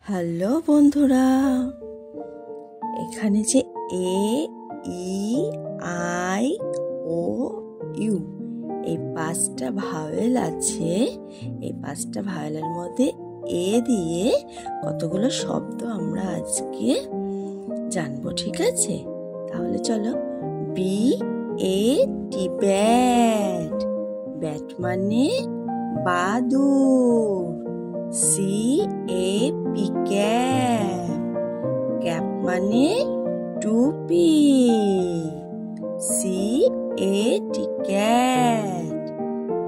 Hello বন্ধুরা, এখানে যে এ ই আই ও ইউ এই পাঁচটা ভাওয়েল আছে। এই পাঁচটা ভাওয়েলের মধ্যে এ দিয়ে কতগুলো শব্দ আমরা আজকে জানবো, ঠিক আছে? তাহলে চলো। B A T bat, bat মানে বাদুড়। C A P cap, cap মানে টুপি। C A T cat,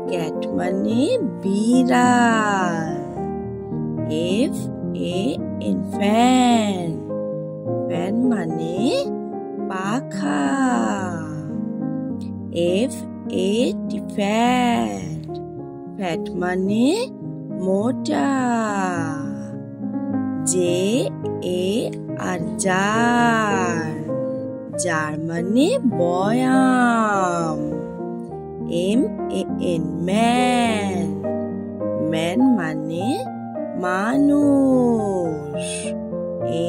cat মানে বিড়াল। F A N fan, fan মানে পাখা। F A T fat, fat মানে মোটা। J A R jar, jar মানে বয়াম। M A N man, man মানে মানুষ।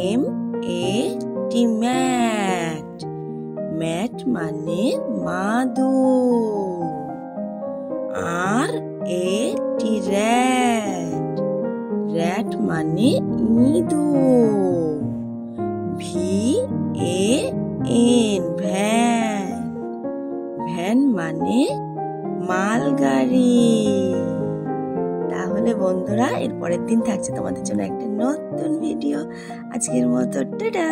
M A T mat, mat মানে মাদুর। R A T rat, rat মানে ইঁদুর। V A N van, van মানে মালগাড়ি। তাহলে বন্ধুরা, এর পরের দিন থাকছে তোমাদের জন্য একটা নতুন ভিডিও। আজকের মতো টাটা।